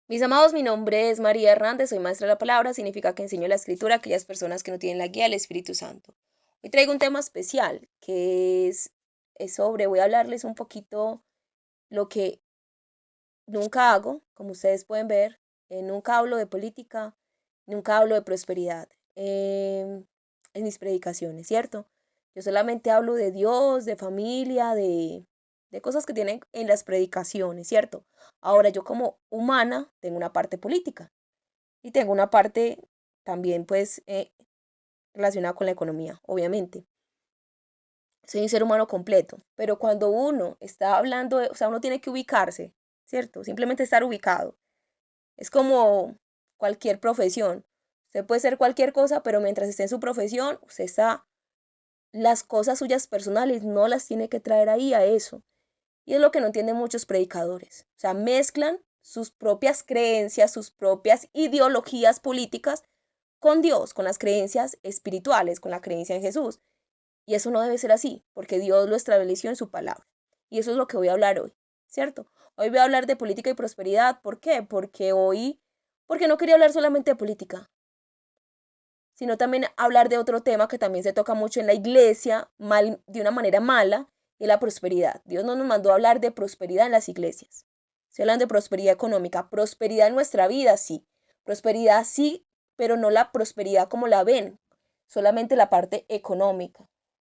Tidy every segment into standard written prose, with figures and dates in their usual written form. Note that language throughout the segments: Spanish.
Mis amados, mi nombre es María Hernández, soy maestra de la palabra, significa que enseño la escritura a aquellas personas que no tienen la guía del Espíritu Santo. Hoy traigo un tema especial que voy a hablarles un poquito lo que nunca hago, como ustedes pueden ver, nunca hablo de política, nunca hablo de prosperidad en mis predicaciones, ¿cierto? Yo solamente hablo de Dios, de familia, de cosas que tienen en las predicaciones, ¿cierto? Ahora yo como humana tengo una parte política y tengo una parte también pues relacionada con la economía, obviamente. Soy un ser humano completo, pero cuando uno está hablando, o sea, uno tiene que ubicarse, ¿cierto? Simplemente estar ubicado. Es como cualquier profesión. Usted puede ser cualquier cosa, pero mientras esté en su profesión, usted está, las cosas suyas personales no las tiene que traer ahí a eso. Y es lo que no entienden muchos predicadores. O sea, mezclan sus propias creencias, sus propias ideologías políticas con Dios, con las creencias espirituales, con la creencia en Jesús. Y eso no debe ser así, porque Dios lo estableció en su palabra. Y eso es lo que voy a hablar hoy, ¿cierto? Hoy voy a hablar de política y prosperidad. ¿Por qué? Porque no quería hablar solamente de política, sino también hablar de otro tema que también se toca mucho en la iglesia, de una manera mala, y la prosperidad. Dios no nos mandó a hablar de prosperidad en las iglesias. Se hablan de prosperidad económica, prosperidad en nuestra vida, sí, pero no la prosperidad como la ven, solamente la parte económica,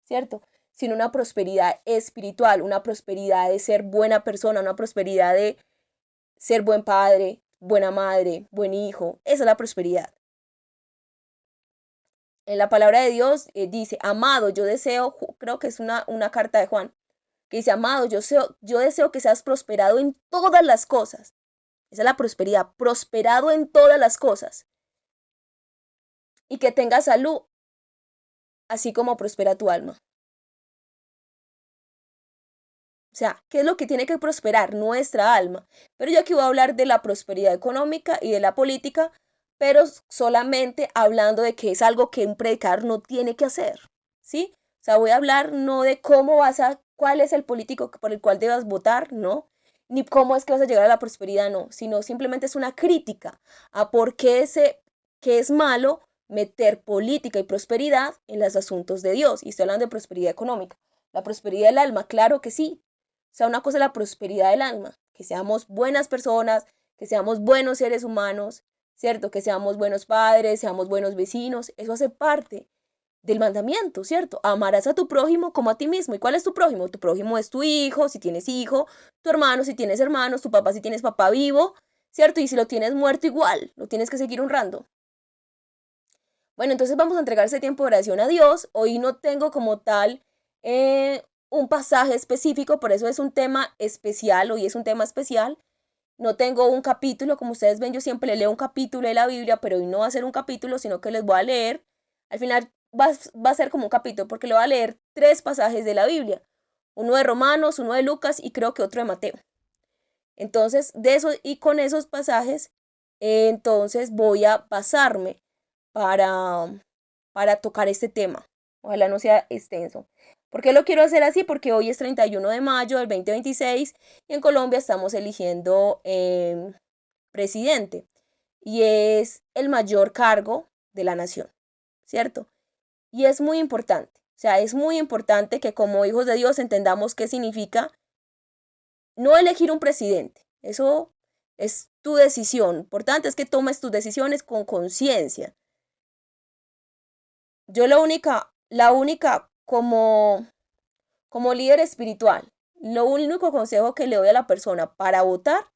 ¿cierto? Sino una prosperidad espiritual, una prosperidad de ser buena persona, una prosperidad de ser buen padre, buena madre, buen hijo. Esa es la prosperidad. En la palabra de Dios dice, amado, yo deseo, creo que es una carta de Juan, que dice, amado, yo deseo que seas prosperado en todas las cosas. Esa es la prosperidad, prosperado en todas las cosas. Y que tengas salud, así como prospera tu alma. O sea, ¿qué es lo que tiene que prosperar? Nuestra alma. Pero yo aquí voy a hablar de la prosperidad económica y de la política, pero solamente hablando de que es algo que un predicador no tiene que hacer, ¿sí? O sea, voy a hablar no de cuál es el político por el cual debas votar, no, ni cómo es que vas a llegar a la prosperidad, no, sino simplemente es una crítica a por qué que es malo meter política y prosperidad en los asuntos de Dios. Y estoy hablando de prosperidad económica. La prosperidad del alma, claro que sí, sea, una cosa es la prosperidad del alma, que seamos buenas personas, que seamos buenos seres humanos, ¿cierto? Que seamos buenos padres, seamos buenos vecinos, eso hace parte del mandamiento, ¿cierto? Amarás a tu prójimo como a ti mismo. ¿Y cuál es tu prójimo? Tu prójimo es tu hijo, si tienes hijo, tu hermano, si tienes hermanos, tu papá, si tienes papá vivo, ¿cierto? Y si lo tienes muerto igual, lo tienes que seguir honrando. Bueno, entonces vamos a entregar ese tiempo de oración a Dios. Hoy no tengo como tal un pasaje específico, por eso es un tema especial, hoy es un tema especial. No tengo un capítulo, como ustedes ven, yo siempre leo un capítulo de la Biblia, pero hoy no va a ser un capítulo, sino que les voy a leer. Al final va a ser como un capítulo, porque le voy a leer tres pasajes de la Biblia. Uno de Romanos, uno de Lucas y creo que otro de Mateo. Entonces, de eso y con esos pasajes, entonces voy a basarme para, para tocar este tema. Ojalá no sea extenso. ¿Por qué lo quiero hacer así? Porque hoy es 31 de mayo del 2026 y en Colombia estamos eligiendo presidente y es el mayor cargo de la nación, ¿cierto? Y es muy importante, o sea, es muy importante que como hijos de Dios entendamos qué significa no elegir un presidente. Eso es tu decisión. Lo importante es que tomes tus decisiones con conciencia. Yo la única como líder espiritual, lo único consejo que le doy a la persona para votar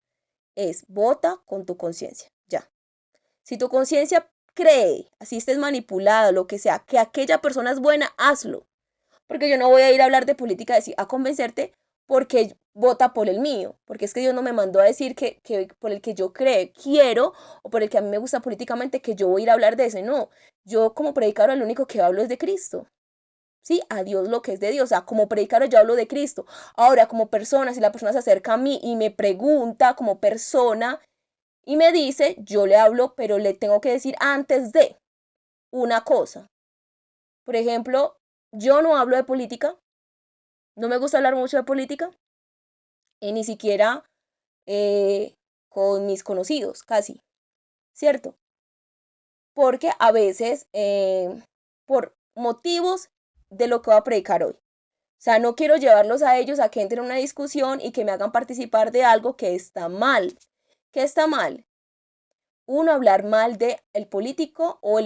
es vota con tu conciencia. Ya. Si tu conciencia cree, así estés manipulada, lo que sea, que aquella persona es buena, hazlo. Porque yo no voy a ir a hablar de política, a convencerte porque vota por el mío, porque es que Dios no me mandó a decir que por el que yo quiero o por el que a mí me gusta políticamente que yo voy a ir a hablar de ese, no. Yo como predicador lo único que hablo es de Cristo. Sí, a Dios lo que es de Dios, o sea, como predicador yo hablo de Cristo. Ahora, como persona, si la persona se acerca a mí y me pregunta como persona y me dice, yo le hablo, pero le tengo que decir antes de una cosa. Por ejemplo, yo no hablo de política, no me gusta hablar mucho de política, ni siquiera con mis conocidos, casi, ¿cierto? Porque a veces, por motivos de lo que voy a predicar hoy. O sea, no quiero llevarlos a ellos a que entren en una discusión y que me hagan participar de algo que está mal. ¿Qué está mal? Uno, hablar mal de el político o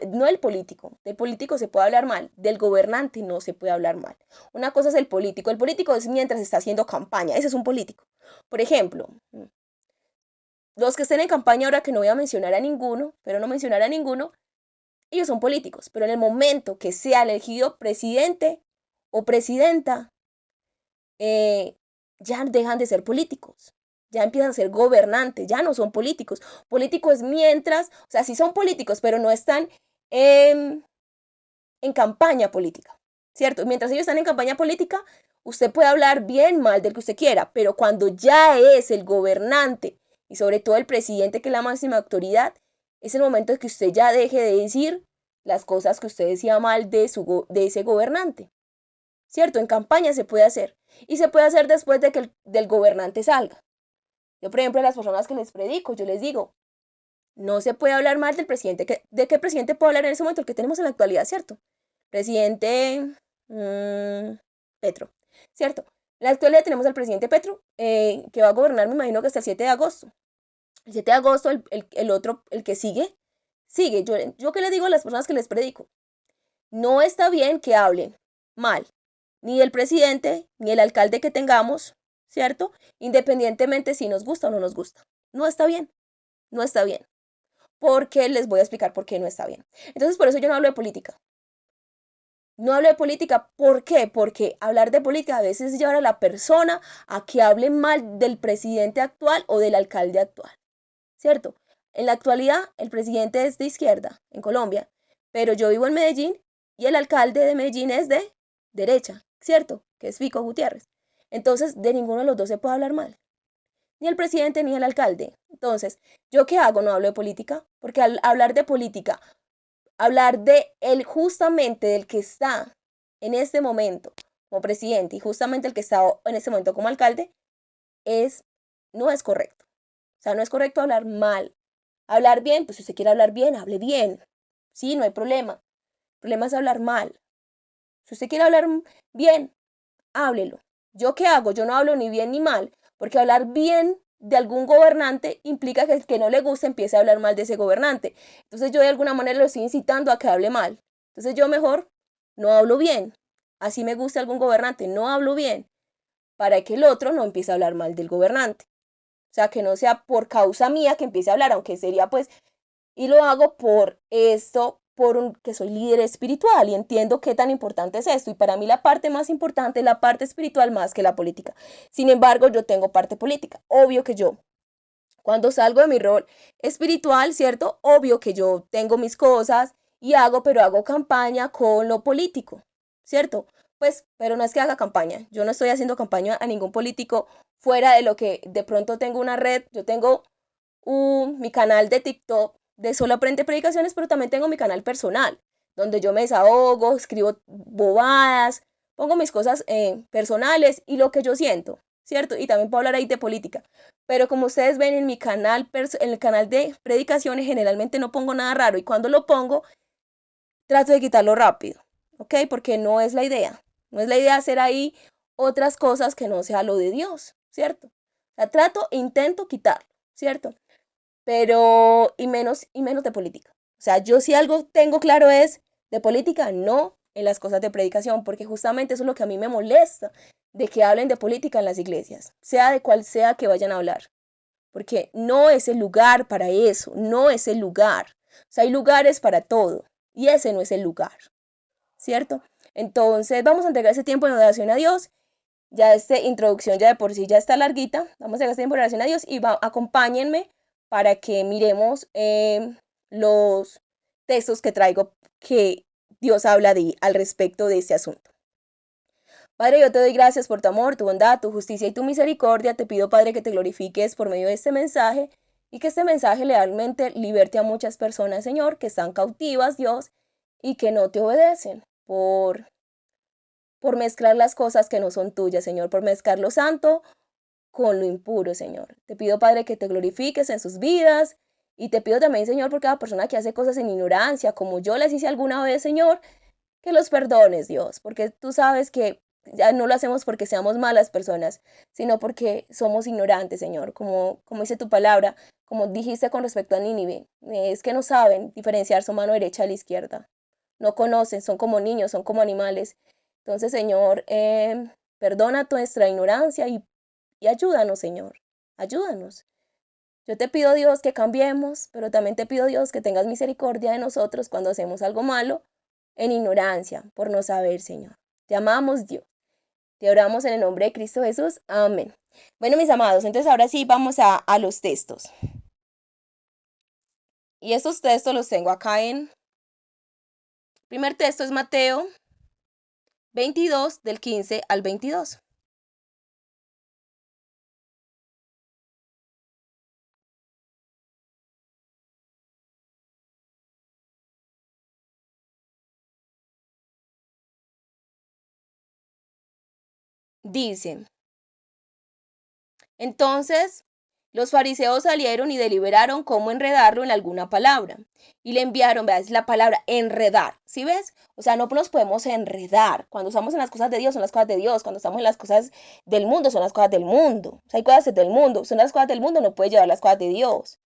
no el político. Del político se puede hablar mal, del gobernante no se puede hablar mal. Una cosa es el político. El político es mientras está haciendo campaña. Ese es un político. Por ejemplo, los que estén en campaña ahora, que no voy a mencionar a ninguno, pero no mencionar a ninguno, ellos son políticos. Pero en el momento que sea elegido presidente o presidenta, ya dejan de ser políticos, ya empiezan a ser gobernantes, ya no son políticos. Políticos mientras, o sea, sí son políticos, pero no están en campaña política, ¿cierto? Mientras ellos están en campaña política, usted puede hablar bien, mal del que usted quiera, pero cuando ya es el gobernante y sobre todo el presidente, que es la máxima autoridad, es el momento en que usted ya deje de decir las cosas que usted decía mal de ese gobernante. ¿Cierto? En campaña se puede hacer. Y se puede hacer después de que del gobernante salga. Yo, por ejemplo, a las personas que les predico, yo les digo, no se puede hablar mal del presidente. ¿De qué presidente puedo hablar en ese momento? El que tenemos en la actualidad, ¿cierto? Presidente Petro, ¿cierto? En la actualidad tenemos al presidente Petro, que va a gobernar, me imagino que hasta el 7 de agosto. El 7 de agosto, el otro, el que sigue. Yo que les digo a las personas que les predico, no está bien que hablen mal ni del presidente, ni el alcalde que tengamos, ¿cierto? Independientemente si nos gusta o no nos gusta. No está bien, no está bien. Porque les voy a explicar por qué no está bien. Entonces, por eso yo no hablo de política. No hablo de política, ¿por qué? Porque hablar de política a veces lleva a la persona a que hable mal del presidente actual o del alcalde actual, ¿cierto? En la actualidad, el presidente es de izquierda en Colombia, pero yo vivo en Medellín y el alcalde de Medellín es de derecha, ¿cierto? Que es Fico Gutiérrez. Entonces, de ninguno de los dos se puede hablar mal, ni el presidente ni el alcalde. Entonces, ¿yo qué hago? No hablo de política, porque al hablar de política, hablar de él justamente del que está en este momento como presidente y justamente el que está en este momento como alcalde, no es correcto. O sea, no es correcto hablar mal. Hablar bien, pues si usted quiere hablar bien, hable bien. Sí, no hay problema. El problema es hablar mal. Si usted quiere hablar bien, háblelo. ¿Yo qué hago? Yo no hablo ni bien ni mal, porque hablar bien de algún gobernante implica que el que no le guste empiece a hablar mal de ese gobernante. Entonces yo de alguna manera lo estoy incitando a que hable mal. Entonces yo mejor no hablo bien. Así me gusta algún gobernante, no hablo bien, para que el otro no empiece a hablar mal del gobernante. O sea, que no sea por causa mía que empiece a hablar, aunque sería pues, y lo hago por esto, que soy líder espiritual y entiendo qué tan importante es esto. Y para mí la parte más importante es la parte espiritual más que la política. Sin embargo, yo tengo parte política. Obvio que yo, cuando salgo de mi rol espiritual, ¿cierto? Obvio que yo tengo mis cosas y pero hago campaña con lo político, ¿cierto? Pues, pero no es que haga campaña. Yo no estoy haciendo campaña a ningún político fuera de lo que de pronto tengo una red. Yo tengo mi canal de TikTok de Solo Aprende Predicaciones, pero también tengo mi canal personal, donde yo me desahogo, escribo bobadas, pongo mis cosas personales y lo que yo siento, ¿cierto? Y también puedo hablar ahí de política. Pero como ustedes ven en mi canal, en el canal de predicaciones, generalmente no pongo nada raro y cuando lo pongo, trato de quitarlo rápido, ¿ok? Porque no es la idea. No es la idea hacer ahí otras cosas que no sea lo de Dios, ¿cierto? O sea, trato e intento quitarlo, ¿cierto? Pero y menos de política. O sea, yo si algo tengo claro es de política, no en las cosas de predicación, porque justamente eso es lo que a mí me molesta, de que hablen de política en las iglesias, sea de cual sea que vayan a hablar, porque no es el lugar para eso, no es el lugar. O sea, hay lugares para todo y ese no es el lugar, ¿cierto? Entonces vamos a entregar ese tiempo en oración a Dios. Ya esta introducción ya de por sí ya está larguita. Vamos a entregar ese tiempo en oración a Dios y acompáñenme para que miremos los textos que traigo que Dios habla al respecto de este asunto. Padre, yo te doy gracias por tu amor, tu bondad, tu justicia y tu misericordia. Te pido, Padre, que te glorifiques por medio de este mensaje y que este mensaje realmente liberte a muchas personas, Señor, que están cautivas, Dios, y que no te obedecen por mezclar las cosas que no son tuyas, Señor, por mezclar lo santo con lo impuro, Señor. Te pido, Padre, que te glorifiques en sus vidas. Y te pido también, Señor, por cada persona que hace cosas en ignorancia, como yo les hice alguna vez, Señor, que los perdones, Dios, porque tú sabes que ya no lo hacemos porque seamos malas personas, sino porque somos ignorantes, Señor, como dice tu palabra, como dijiste con respecto a Nínive, es que no saben diferenciar su mano derecha de la izquierda, no conocen, son como niños, son como animales. Entonces, Señor, perdona nuestra ignorancia y ayúdanos, Señor, ayúdanos. Yo te pido, Dios, que cambiemos, pero también te pido, Dios, que tengas misericordia de nosotros cuando hacemos algo malo en ignorancia, por no saber, Señor. Te amamos, Dios. Te oramos en el nombre de Cristo Jesús. Amén. Bueno, mis amados, entonces ahora sí vamos a los textos. Y estos textos los tengo acá en... El primer texto es Mateo 22, del 15 al 22. Dice, entonces los fariseos salieron y deliberaron cómo enredarlo en alguna palabra. Y le enviaron, veas, la palabra enredar, ¿sí ves? O sea, no nos podemos enredar. Cuando estamos en las cosas de Dios, son las cosas de Dios. Cuando estamos en las cosas del mundo, son las cosas del mundo. O sea, hay cosas del mundo. Son las cosas del mundo, no puede llevar las cosas de Dios.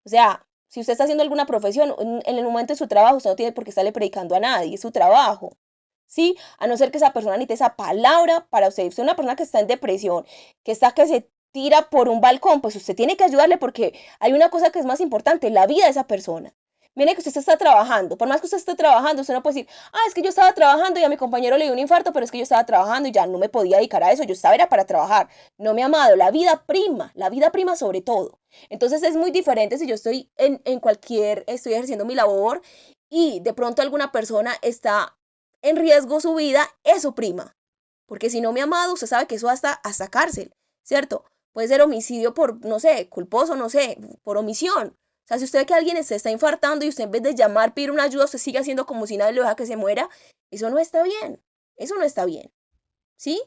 O sea, si usted está haciendo alguna profesión, en el momento de su trabajo, usted no tiene por qué estarle predicando a nadie, es su trabajo. ¿Sí? A no ser que esa persona necesite esa palabra para usted. Usted es una persona que está en depresión, que se tira por un balcón, pues usted tiene que ayudarle porque hay una cosa que es más importante, la vida de esa persona. Mire que usted está trabajando, por más que usted esté trabajando, usted no puede decir, es que yo estaba trabajando y a mi compañero le dio un infarto, pero es que yo estaba trabajando y ya no me podía dedicar a eso, yo estaba era para trabajar. No, mi amado, la vida prima sobre todo. Entonces es muy diferente si yo estoy estoy ejerciendo mi labor y de pronto alguna persona está en riesgo su vida, eso prima. Porque si no, mi amado, usted sabe que eso hasta cárcel, ¿cierto? Puede ser homicidio por, no sé, culposo, no sé, por omisión. O sea, si usted ve que alguien se está infartando y usted en vez de llamar, pedir una ayuda, usted sigue haciendo como si nadie lo deja que se muera, eso no está bien. Eso no está bien. ¿Sí?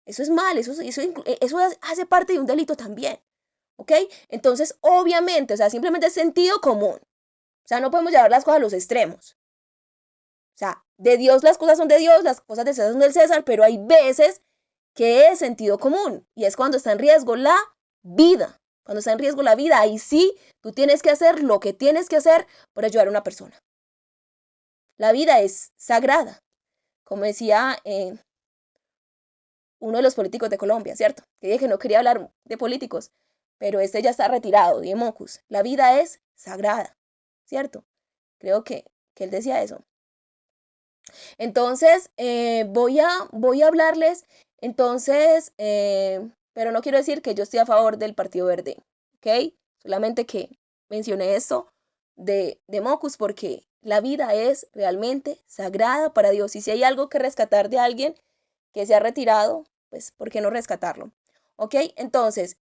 Eso es mal, eso hace parte de un delito también. ¿Ok? Entonces, obviamente, o sea, simplemente es sentido común. O sea, no podemos llevar las cosas a los extremos. O sea, de Dios las cosas son de Dios, las cosas de César son del César, pero hay veces que es sentido común y es cuando está en riesgo la vida. Cuando está en riesgo la vida, ahí sí tú tienes que hacer lo que tienes que hacer para ayudar a una persona. La vida es sagrada, como decía uno de los políticos de Colombia, ¿cierto? Que dije que no quería hablar de políticos, pero este ya está retirado, de Mocus. La vida es sagrada, ¿cierto? Creo que él decía eso. Entonces, voy a hablarles, entonces, pero no quiero decir que yo estoy a favor del Partido Verde, ¿ok? Solamente que mencioné esto de Mocus porque la vida es realmente sagrada para Dios y si hay algo que rescatar de alguien que se ha retirado, pues, ¿por qué no rescatarlo? ¿Ok? Entonces,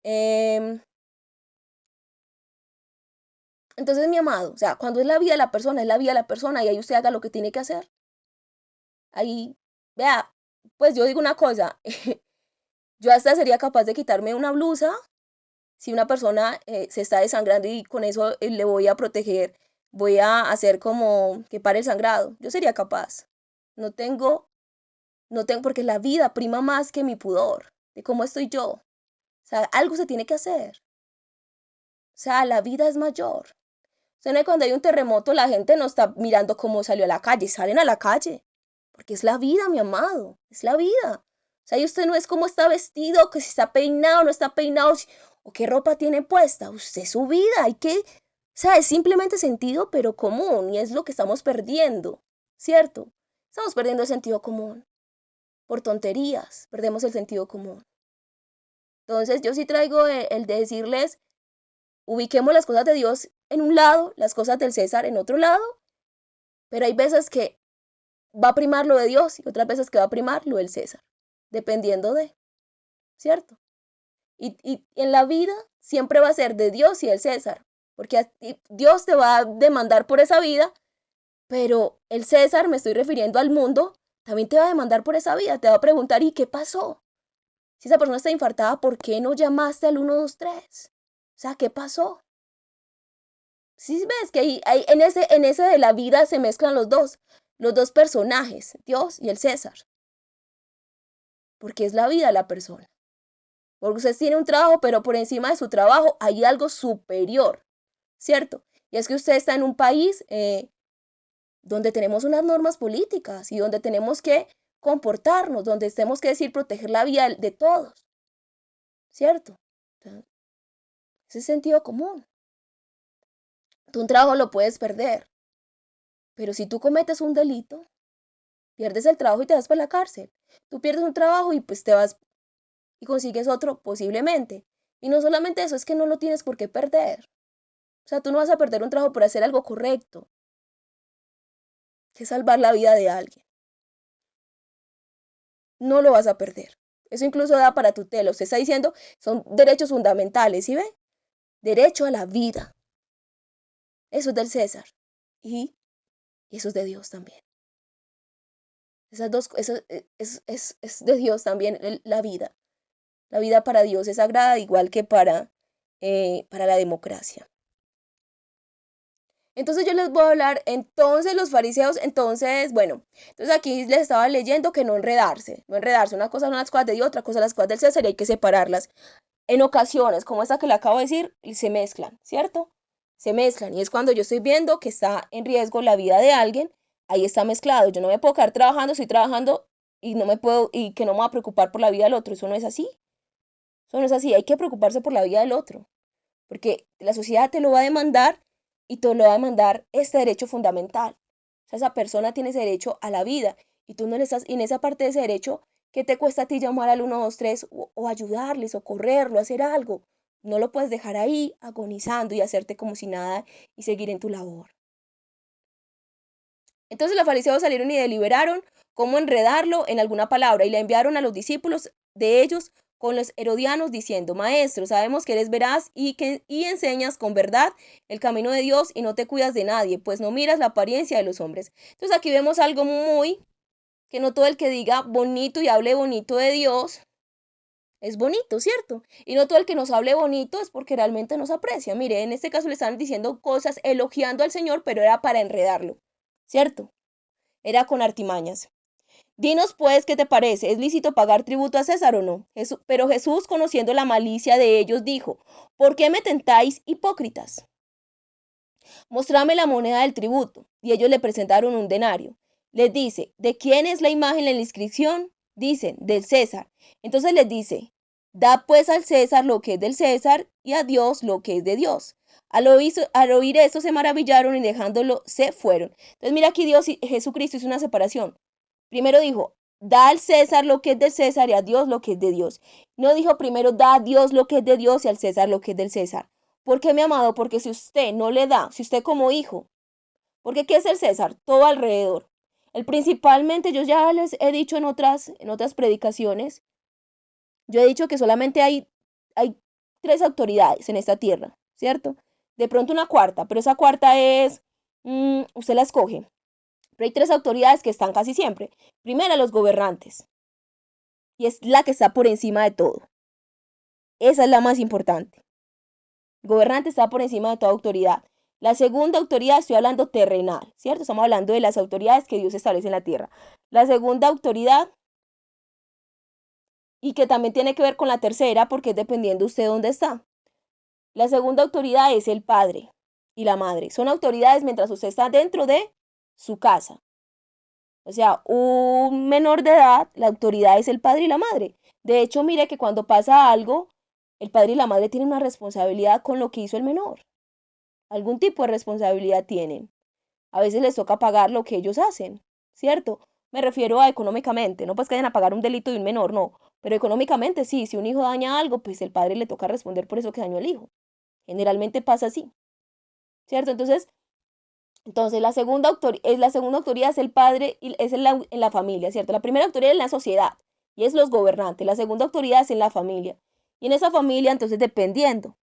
mi amado, o sea, cuando es la vida de la persona, es la vida de la persona y ahí usted haga lo que tiene que hacer. Ahí, vea, pues yo digo una cosa, yo hasta sería capaz de quitarme una blusa si una persona se está desangrando y con eso le voy a proteger, voy a hacer como que pare el sangrado. Yo sería capaz. No tengo, porque la vida prima más que mi pudor, de cómo estoy yo. O sea, algo se tiene que hacer. O sea, la vida es mayor. O sea, cuando hay un terremoto, la gente no está mirando cómo salió a la calle, salen a la calle. Porque es la vida, mi amado, es la vida. O sea, y usted no es cómo está vestido, que si está peinado, no está peinado, o qué ropa tiene puesta. Usted es su vida, o sea, es simplemente sentido, pero común, y es lo que estamos perdiendo, ¿cierto? Estamos perdiendo el sentido común. Por tonterías, perdemos el sentido común. Entonces, yo sí traigo el de decirles, ubiquemos las cosas de Dios en un lado, las cosas del César en otro lado, pero hay veces que va a primar lo de Dios y otras veces que va a primar lo del César, dependiendo de, ¿cierto? Y en la vida siempre va a ser de Dios y del César, porque Dios te va a demandar por esa vida, pero el César, me estoy refiriendo al mundo, también te va a demandar por esa vida, te va a preguntar, ¿y qué pasó? Si esa persona está infartada, ¿por qué no llamaste al 123? O sea, ¿qué pasó? Sí, ves que ahí en ese de la vida se mezclan los dos personajes, Dios y el César, porque es la vida de la persona. Porque usted tiene un trabajo, pero por encima de su trabajo hay algo superior, ¿cierto? Y es que usted está en un país donde tenemos unas normas políticas y donde tenemos que comportarnos, donde tenemos que decir proteger la vida de todos, ¿cierto? Ese es sentido común. Tú un trabajo lo puedes perder, pero si tú cometes un delito, pierdes el trabajo y te vas para la cárcel. Tú pierdes un trabajo y pues te vas y consigues otro posiblemente. Y no solamente eso, es que no lo tienes por qué perder. O sea, tú no vas a perder un trabajo por hacer algo correcto, que es salvar la vida de alguien. No lo vas a perder. Eso incluso da para tutela. Usted está diciendo, son derechos fundamentales, ¿sí ve? Derecho a la vida. Eso es del César. Y eso es de Dios también. Esas dos, eso es de Dios también la vida. La vida para Dios es sagrada, igual que para la democracia. Entonces yo les voy a hablar, entonces los fariseos, entonces, bueno, entonces aquí les estaba leyendo que no enredarse, una cosa son las cosas de Dios, otra cosa son las cosas del César y hay que separarlas. En ocasiones, como esta que le acabo de decir, se mezclan, ¿cierto? Se mezclan y es cuando yo estoy viendo que está en riesgo la vida de alguien, ahí está mezclado. Yo no me puedo quedar trabajando, estoy trabajando y no me puedo, y que no me voy a preocupar por la vida del otro, eso no es así. Eso no es así, hay que preocuparse por la vida del otro, porque la sociedad te lo va a demandar y te lo va a demandar este derecho fundamental. O sea, esa persona tiene ese derecho a la vida y tú no le estás, y en esa parte de ese derecho, ¿qué te cuesta a ti llamar al 123 o ayudarle, socorrerlo, hacer algo? No lo puedes dejar ahí agonizando y hacerte como si nada y seguir en tu labor. Entonces los fariseos salieron y deliberaron cómo enredarlo en alguna palabra y le enviaron a los discípulos de ellos con los herodianos diciendo, Maestro, sabemos que eres veraz y enseñas con verdad el camino de Dios y no te cuidas de nadie, pues no miras la apariencia de los hombres. Entonces aquí vemos algo que no todo el que diga bonito y hable bonito de Dios es bonito, ¿cierto? Y no todo el que nos hable bonito es porque realmente nos aprecia. Mire, en este caso le están diciendo cosas elogiando al Señor, pero era para enredarlo, ¿cierto? Era con artimañas. Dinos pues, ¿qué te parece? ¿Es lícito pagar tributo a César o no? Pero Jesús, conociendo la malicia de ellos, dijo, ¿por qué me tentáis, hipócritas? Mostrame la moneda del tributo. Y ellos le presentaron un denario. Les dice, ¿de quién es la imagen en la inscripción? Dicen, del César. Entonces les dice, da pues al César lo que es del César y a Dios lo que es de Dios. Al oír esto se maravillaron y dejándolo se fueron. Entonces mira aquí Dios y Jesucristo hizo una separación. Primero dijo, da al César lo que es del César y a Dios lo que es de Dios. No dijo primero, da a Dios lo que es de Dios y al César lo que es del César. ¿Por qué, mi amado? Porque si usted no le da, si usted como hijo, porque ¿qué es el César? Todo alrededor. El principalmente, yo ya les he dicho en otras predicaciones, yo he dicho que solamente hay tres autoridades en esta tierra, ¿cierto? De pronto una cuarta, pero esa cuarta es, usted la escoge. Pero hay tres autoridades que están casi siempre. Primera, los gobernantes. Y es la que está por encima de todo. Esa es la más importante. El gobernante está por encima de toda autoridad. La segunda autoridad, estoy hablando terrenal, ¿cierto? Estamos hablando de las autoridades que Dios establece en la tierra. La segunda autoridad, y que también tiene que ver con la tercera, porque es dependiendo usted dónde está. La segunda autoridad es el padre y la madre. Son autoridades mientras usted está dentro de su casa. O sea, un menor de edad, la autoridad es el padre y la madre. De hecho, mire que cuando pasa algo, el padre y la madre tienen una responsabilidad con lo que hizo el menor. Algún tipo de responsabilidad tienen. A veces les toca pagar lo que ellos hacen, ¿cierto? Me refiero a económicamente, no pues que vayan a pagar un delito de un menor, no. Pero económicamente sí, si un hijo daña algo, pues el padre le toca responder por eso que dañó el hijo. Generalmente pasa así, ¿cierto? Entonces la segunda autoridad es el padre y es en la familia, ¿cierto? La primera autoridad es en la sociedad y es los gobernantes. La segunda autoridad es en la familia. Y en esa familia, entonces, dependiendo,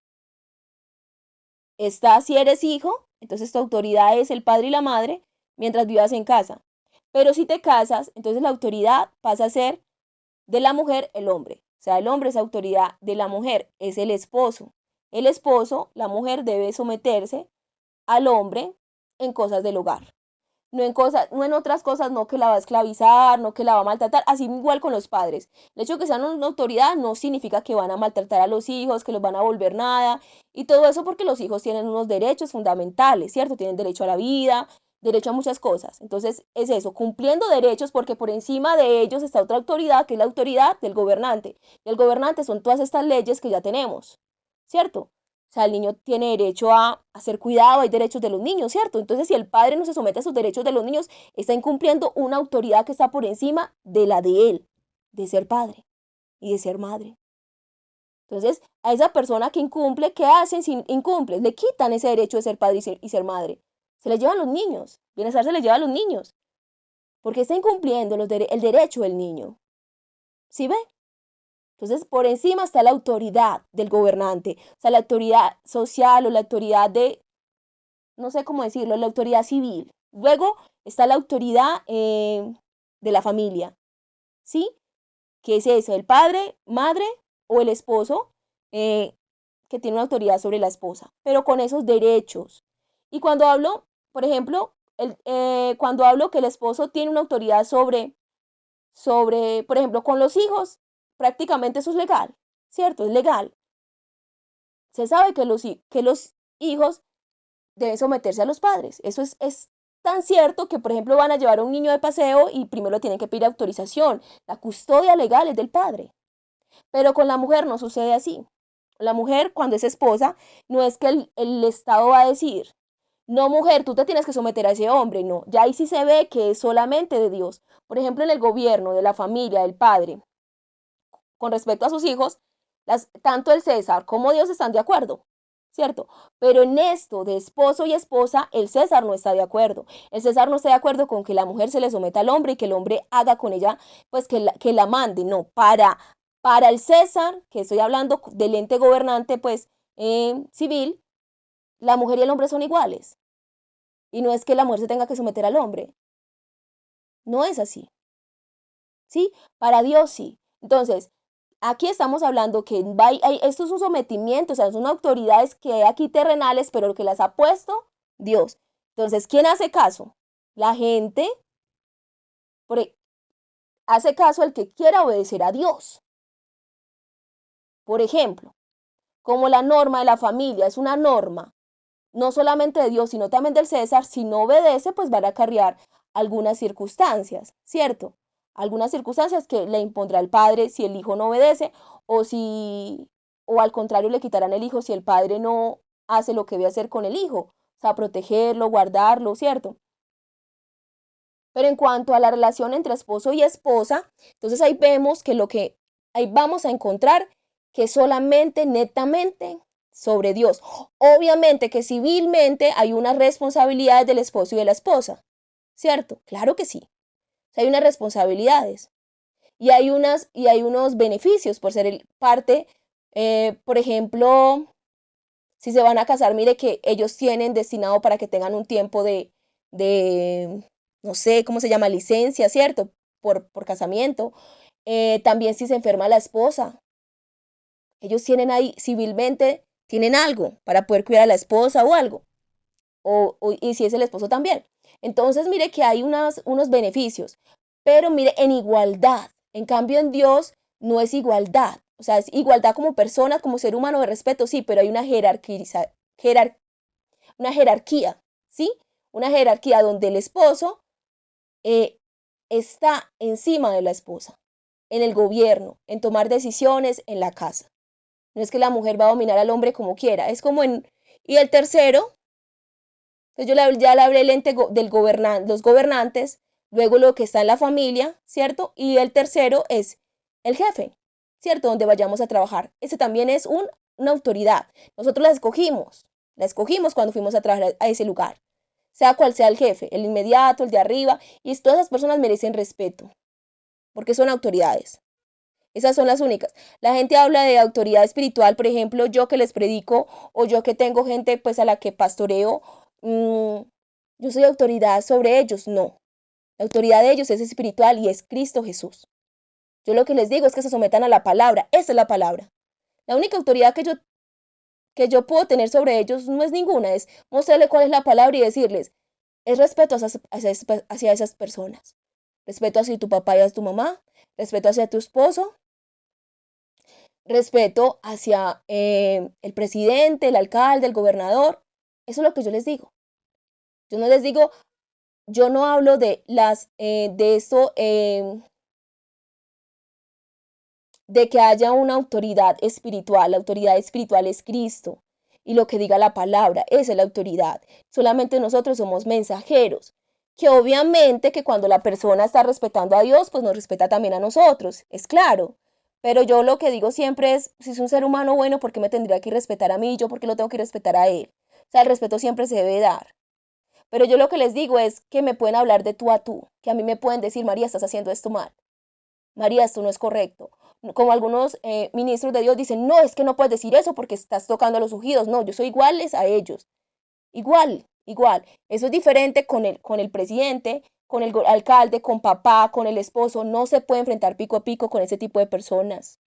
si eres hijo, entonces tu autoridad es el padre y la madre mientras vivas en casa. Pero si te casas, entonces la autoridad pasa a ser de la mujer el hombre. O sea, el hombre es autoridad de la mujer, es el esposo. El esposo, la mujer debe someterse al hombre en cosas del hogar. No en cosas, no en otras cosas, no que la va a esclavizar, no que la va a maltratar, así igual con los padres. El hecho de que sean una autoridad no significa que van a maltratar a los hijos, que los van a volver nada, y todo eso porque los hijos tienen unos derechos fundamentales, ¿cierto? Tienen derecho a la vida, derecho a muchas cosas. Entonces es eso, cumpliendo derechos porque por encima de ellos está otra autoridad, que es la autoridad del gobernante. Y el gobernante son todas estas leyes que ya tenemos, ¿cierto? O sea, el niño tiene derecho a ser cuidado, hay derechos de los niños, ¿cierto? Entonces, si el padre no se somete a sus derechos de los niños, está incumpliendo una autoridad que está por encima de la de él, de ser padre y de ser madre. Entonces, a esa persona que incumple, ¿qué hacen si incumple? Le quitan ese derecho de ser padre y ser madre. Se le llevan los niños, bienestar se le lleva a los niños, porque está incumpliendo el derecho del niño. ¿Sí ve? Entonces, por encima está la autoridad del gobernante, o sea, la autoridad social o la autoridad de, no sé cómo decirlo, la autoridad civil. Luego está la autoridad de la familia, ¿sí? ¿Qué es eso? El padre, madre o el esposo que tiene una autoridad sobre la esposa, pero con esos derechos. Y cuando hablo, por ejemplo, cuando hablo que el esposo tiene una autoridad sobre, por ejemplo, con los hijos, prácticamente eso es legal, ¿cierto? Es legal. Se sabe que los hijos deben someterse a los padres. Eso es tan cierto que, por ejemplo, van a llevar a un niño de paseo y primero tienen que pedir autorización. La custodia legal es del padre. Pero con la mujer no sucede así. La mujer, cuando es esposa, no es que el Estado va a decir, no, mujer, tú te tienes que someter a ese hombre. No, ya ahí sí se ve que es solamente de Dios. Por ejemplo, en el gobierno, de la familia, del padre, con respecto a sus hijos, tanto el César como Dios están de acuerdo, ¿cierto? Pero en esto de esposo y esposa, el César no está de acuerdo. El César no está de acuerdo con que la mujer se le someta al hombre y que el hombre haga con ella, pues que la mande. No, para el César, que estoy hablando del ente gobernante, pues civil, la mujer y el hombre son iguales. Y no es que la mujer se tenga que someter al hombre. No es así. ¿Sí? Para Dios sí. Entonces, aquí estamos hablando que esto es un sometimiento, o sea, son autoridades que hay aquí terrenales, pero que las ha puesto Dios. Entonces, ¿quién hace caso? La gente hace caso al que quiera obedecer a Dios. Por ejemplo, como la norma de la familia es una norma, no solamente de Dios, sino también del César, si no obedece, pues van a acarrear algunas circunstancias, ¿cierto? Algunas circunstancias que le impondrá el padre si el hijo no obedece o al contrario le quitarán el hijo si el padre no hace lo que debe hacer con el hijo, o sea, protegerlo, guardarlo, ¿cierto? Pero en cuanto a la relación entre esposo y esposa, entonces ahí vemos ahí vamos a encontrar que solamente netamente sobre Dios. Obviamente que civilmente hay unas responsabilidades del esposo y de la esposa, ¿cierto? Claro que sí. Hay unas responsabilidades y hay unos beneficios por ser parte, por ejemplo, si se van a casar, mire que ellos tienen destinado para que tengan un tiempo de no sé cómo se llama, licencia, ¿cierto? Por casamiento. También si se enferma la esposa, ellos tienen ahí civilmente, tienen algo para poder cuidar a la esposa o algo. Y si es el esposo también. Entonces, mire que hay unos beneficios, pero mire, en igualdad. En cambio, en Dios no es igualdad. O sea, es igualdad como persona, como ser humano de respeto, sí, pero hay una jerarquía, ¿sí? Una jerarquía donde el esposo eh, está encima de la esposa, en el gobierno, en tomar decisiones en la casa. No es que la mujer va a dominar al hombre como quiera, es como en... Y el tercero, entonces ya le hablé los gobernantes, luego lo que está en la familia, ¿cierto? Y el tercero es el jefe, ¿cierto? Donde vayamos a trabajar. Ese también es una autoridad. Nosotros la escogimos cuando fuimos a trabajar a ese lugar, sea cual sea el jefe, el inmediato, el de arriba, y todas esas personas merecen respeto, porque son autoridades. Esas son las únicas. La gente habla de autoridad espiritual, por ejemplo, yo que les predico o yo que tengo gente pues a la que pastoreo, yo soy autoridad sobre ellos. No, la autoridad de ellos es espiritual y es Cristo Jesús. Yo lo que les digo es que se sometan a la palabra. Esa es la palabra. La única autoridad que yo puedo tener sobre ellos no es ninguna, es mostrarles cuál es la palabra y decirles, es respeto hacia esas personas. Respeto hacia tu papá y hacia tu mamá, respeto hacia tu esposo, respeto hacia el presidente, el alcalde, el gobernador. Eso es lo que yo les digo. Yo no les digo, yo no hablo de eso, de que haya una autoridad espiritual. La autoridad espiritual es Cristo y lo que diga la palabra, esa es la autoridad. Solamente nosotros somos mensajeros, que obviamente que cuando la persona está respetando a Dios, pues nos respeta también a nosotros, es claro. Pero yo lo que digo siempre es, si es un ser humano bueno, ¿por qué me tendría que respetar a mí? Yo, ¿por qué lo tengo que respetar a él? O sea, el respeto siempre se debe dar. Pero yo lo que les digo es que me pueden hablar de tú a tú, que a mí me pueden decir, María, estás haciendo esto mal. María, esto no es correcto. Como algunos ministros de Dios dicen, no, es que no puedes decir eso porque estás tocando los ungidos. No, yo soy iguales a ellos. Igual, igual. Eso es diferente con el presidente, con el alcalde, con papá, con el esposo. No se puede enfrentar pico a pico con ese tipo de personas.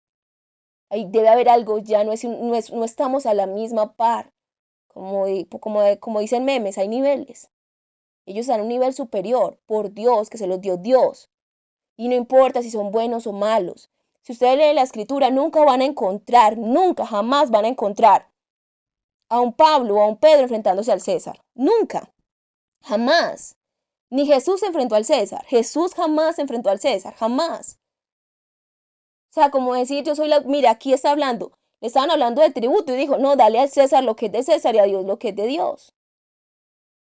Ahí debe haber algo, ya no estamos a la misma par. Como dicen memes, hay niveles. Ellos están a un nivel superior, por Dios, que se los dio Dios. Y no importa si son buenos o malos. Si ustedes leen la escritura, nunca van a encontrar, nunca, jamás van a encontrar a un Pablo o a un Pedro enfrentándose al César. Nunca, jamás. Ni Jesús se enfrentó al César. Jesús jamás se enfrentó al César, jamás. O sea, como decir, mira, aquí está hablando. Le estaban hablando de tributo y dijo, no, dale al César lo que es de César y a Dios lo que es de Dios.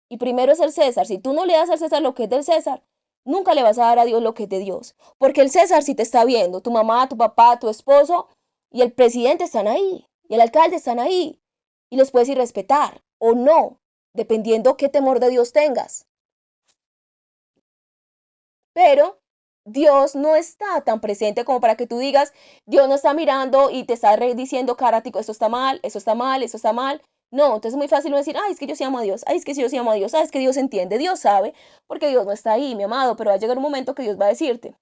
Y primero es el César. Si tú no le das al César lo que es del César, nunca le vas a dar a Dios lo que es de Dios. Porque el César sí te está viendo. Tu mamá, tu papá, tu esposo y el presidente están ahí. Y el alcalde están ahí. Y los puedes ir a respetar o no, dependiendo qué temor de Dios tengas. Pero Dios no está tan presente como para que tú digas, Dios no está mirando y te está diciendo, Karatico, esto está mal, esto está mal, esto está mal. No, entonces es muy fácil decir, ay, es que yo sí amo a Dios, ay, es que yo sí amo a Dios, ay, es que Dios entiende, Dios sabe, porque Dios no está ahí, mi amado, pero va a llegar un momento que Dios va a decirte.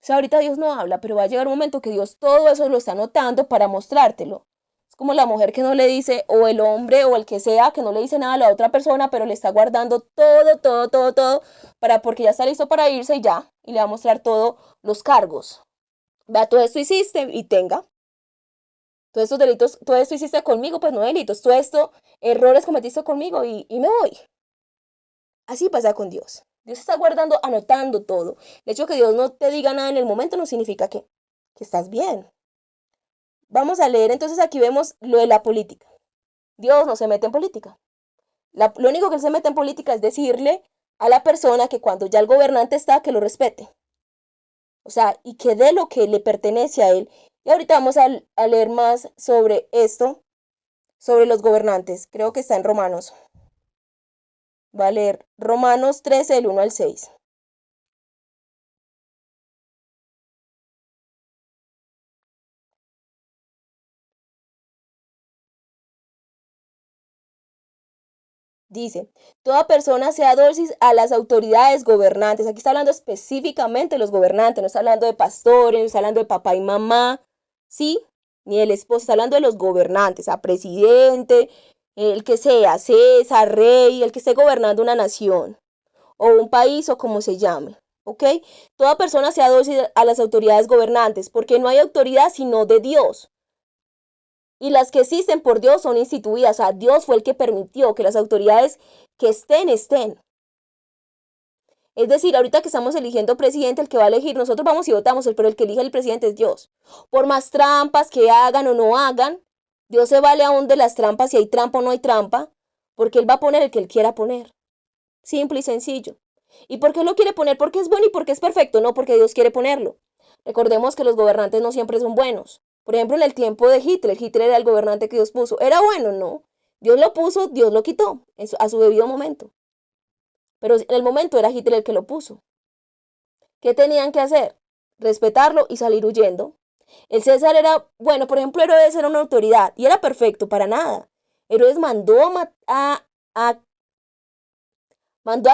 O sea, ahorita Dios no habla, pero va a llegar un momento que Dios todo eso lo está anotando para mostrártelo. Es como la mujer que no le dice, o el hombre, o el que sea, que no le dice nada a la otra persona, pero le está guardando todo, todo, todo, todo, porque ya está listo para irse y ya, y le va a mostrar todos los cargos. Vea, todo esto hiciste y tenga. Todos estos delitos, todo esto hiciste conmigo, pues no delitos, todo esto, errores cometiste conmigo y me voy. Así pasa con Dios. Dios está guardando, anotando todo. El hecho de que Dios no te diga nada en el momento no significa que estás bien. Vamos a leer, entonces aquí vemos lo de la política. Dios no se mete en política. Lo único que él se mete en política es decirle a la persona que cuando ya el gobernante está, que lo respete. O sea, y que dé lo que le pertenece a él. Y ahorita vamos a leer más sobre esto, sobre los gobernantes. Creo que está en Romanos. Va a leer Romanos 13, del 1 al 6. Dice, toda persona sea dócil a las autoridades gobernantes. Aquí está hablando específicamente de los gobernantes, no está hablando de pastores, no está hablando de papá y mamá, ¿sí? Ni el esposo, está hablando de los gobernantes, a presidente, el que sea, César, rey, el que esté gobernando una nación, o un país, o como se llame, ¿ok? Toda persona sea dócil a las autoridades gobernantes, porque no hay autoridad sino de Dios. Y las que existen por Dios son instituidas. O sea, Dios fue el que permitió que las autoridades que estén. Es decir, ahorita que estamos eligiendo presidente, el que va a elegir, nosotros vamos y votamos, pero el que elige el presidente es Dios. Por más trampas que hagan o no hagan, Dios se vale aún de las trampas, si hay trampa o no hay trampa, porque Él va a poner el que Él quiera poner. Simple y sencillo. ¿Y por qué lo quiere poner? Porque es bueno y porque es perfecto, no porque Dios quiere ponerlo. Recordemos que los gobernantes no siempre son buenos. Por ejemplo, en el tiempo de Hitler era el gobernante que Dios puso. ¿Era bueno? No. Dios lo puso, Dios lo quitó a su debido momento. Pero en el momento era Hitler el que lo puso. ¿Qué tenían que hacer? Respetarlo y salir huyendo. El César era, bueno, por ejemplo, Herodes era una autoridad y era perfecto, para nada. Herodes mandó a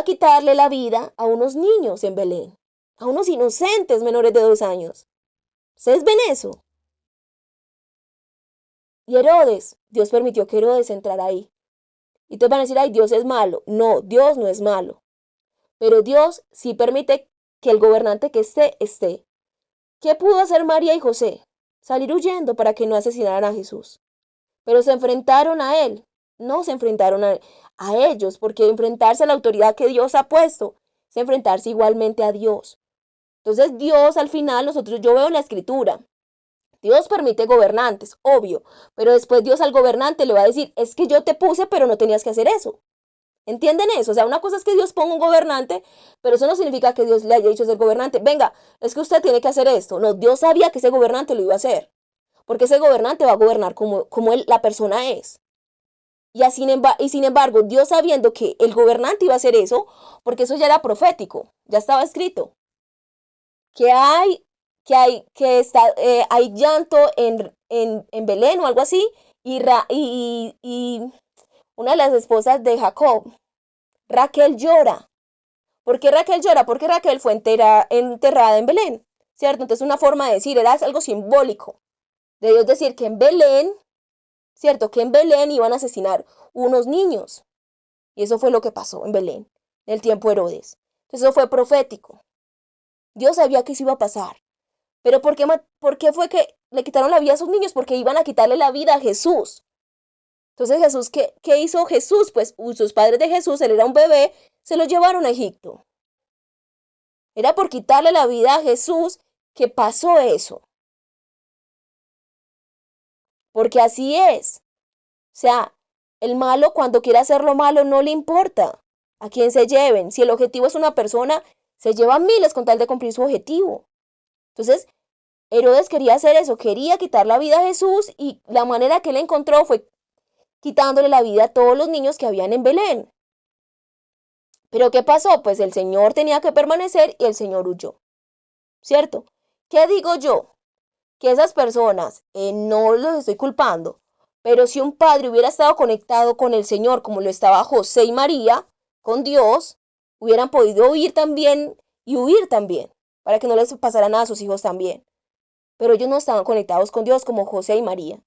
quitarle la vida a unos niños en Belén. a unos inocentes menores de 2 años. ¿Ustedes ven eso? Y Herodes, Dios permitió que Herodes entrara ahí. Y te van a decir, ay, Dios es malo. No, Dios no es malo. Pero Dios sí permite que el gobernante que esté. ¿Qué pudo hacer María y José? Salir huyendo para que no asesinaran a Jesús. Pero se enfrentaron a él. No se enfrentaron a ellos, porque enfrentarse a la autoridad que Dios ha puesto es enfrentarse igualmente a Dios. Entonces Dios al final, yo veo en la escritura, Dios permite gobernantes, obvio, pero después Dios al gobernante le va a decir, es que yo te puse, pero no tenías que hacer eso. ¿Entienden eso? O sea, una cosa es que Dios ponga un gobernante, pero eso no significa que Dios le haya dicho a ese gobernante, venga, es que usted tiene que hacer esto. No, Dios sabía que ese gobernante lo iba a hacer, porque ese gobernante va a gobernar como la persona es. Y sin embargo, Dios sabiendo que el gobernante iba a hacer eso, porque eso ya era profético, ya estaba escrito, que hay llanto en Belén o algo así, y una de las esposas de Jacob, Raquel llora. ¿Por qué Raquel llora? Porque Raquel fue enterrada en Belén, ¿cierto? Entonces una forma de decir, era algo simbólico, de Dios decir que en Belén, ¿cierto? Que en Belén iban a asesinar unos niños. Y eso fue lo que pasó en Belén, en el tiempo de Herodes. Entonces eso fue profético. Dios sabía que eso iba a pasar. Pero ¿por qué fue que le quitaron la vida a sus niños? Porque iban a quitarle la vida a Jesús. Entonces Jesús, ¿qué hizo Jesús? Pues sus padres de Jesús, él era un bebé, se lo llevaron a Egipto. Era por quitarle la vida a Jesús que pasó eso. Porque así es. O sea, el malo cuando quiere hacer lo malo no le importa a quién se lleven. Si el objetivo es una persona, se llevan miles con tal de cumplir su objetivo. Entonces, Herodes quería hacer eso, quería quitar la vida a Jesús y la manera que él encontró fue quitándole la vida a todos los niños que habían en Belén. Pero ¿qué pasó? Pues el Señor tenía que permanecer y el Señor huyó. ¿Cierto? ¿Qué digo yo? Que esas personas, no los estoy culpando, pero si un padre hubiera estado conectado con el Señor como lo estaba José y María, con Dios, hubieran podido huir también y huir también, para que no les pasara nada a sus hijos también. Pero ellos no estaban conectados con Dios como José y María.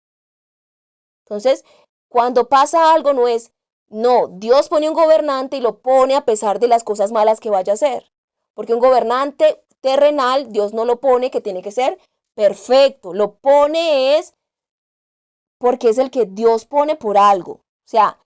Entonces, cuando pasa algo no, Dios pone un gobernante y lo pone a pesar de las cosas malas que vaya a hacer. Porque un gobernante terrenal, Dios no lo pone que tiene que ser perfecto, lo pone es porque es el que Dios pone por algo. O sea,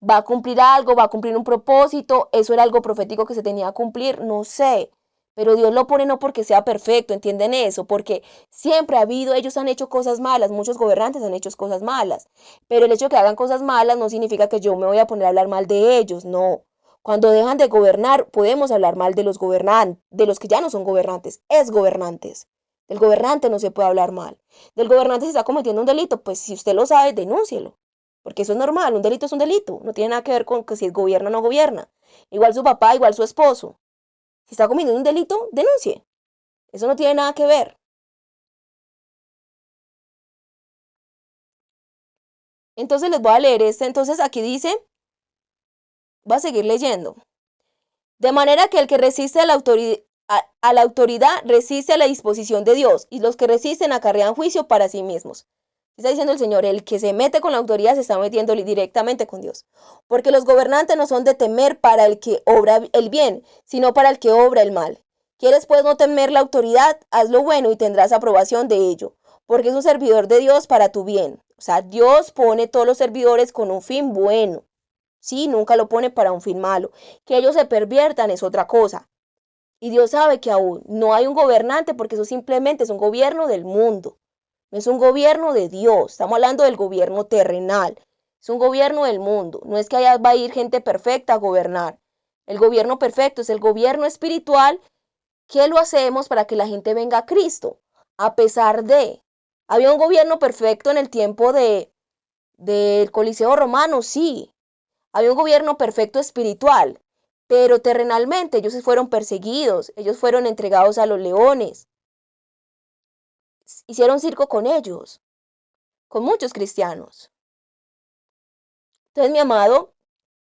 va a cumplir algo, va a cumplir un propósito, eso era algo profético que se tenía que cumplir, no sé. Pero Dios lo pone no porque sea perfecto, ¿entienden eso? Porque siempre ha habido, ellos han hecho cosas malas, muchos gobernantes han hecho cosas malas. Pero el hecho de que hagan cosas malas no significa que yo me voy a poner a hablar mal de ellos, no. Cuando dejan de gobernar, podemos hablar mal de los gobernantes, de los que ya no son gobernantes, es gobernantes. Del gobernante no se puede hablar mal. Del gobernante se está cometiendo un delito, pues si usted lo sabe, denúncielo. Porque eso es normal, un delito es un delito. No tiene nada que ver con que si gobierna o no gobierna. Igual su papá, igual su esposo. Si está cometiendo un delito, denuncie. Eso no tiene nada que ver. Entonces les voy a leer este. Entonces aquí dice, voy a seguir leyendo. De manera que el que resiste a la autoridad resiste a la disposición de Dios, y los que resisten acarrean juicio para sí mismos. Está diciendo el Señor, el que se mete con la autoridad se está metiendo directamente con Dios. Porque los gobernantes no son de temer para el que obra el bien, sino para el que obra el mal. ¿Quieres pues no temer la autoridad? Haz lo bueno y tendrás aprobación de ello, porque es un servidor de Dios para tu bien. O sea, Dios pone todos los servidores con un fin bueno. Sí, nunca lo pone para un fin malo. Que ellos se perviertan es otra cosa. Y Dios sabe que aún no hay un gobernante porque eso simplemente es un gobierno del mundo. No es un gobierno de Dios. Estamos hablando del gobierno terrenal. Es un gobierno del mundo. No es que allá va a ir gente perfecta a gobernar. El gobierno perfecto es el gobierno espiritual que lo hacemos para que la gente venga a Cristo. A pesar de... Había un gobierno perfecto en el tiempo del Coliseo Romano, sí. Había un gobierno perfecto espiritual, pero terrenalmente ellos fueron perseguidos, ellos fueron entregados a los leones, hicieron circo con ellos, con muchos cristianos. Entonces, mi amado,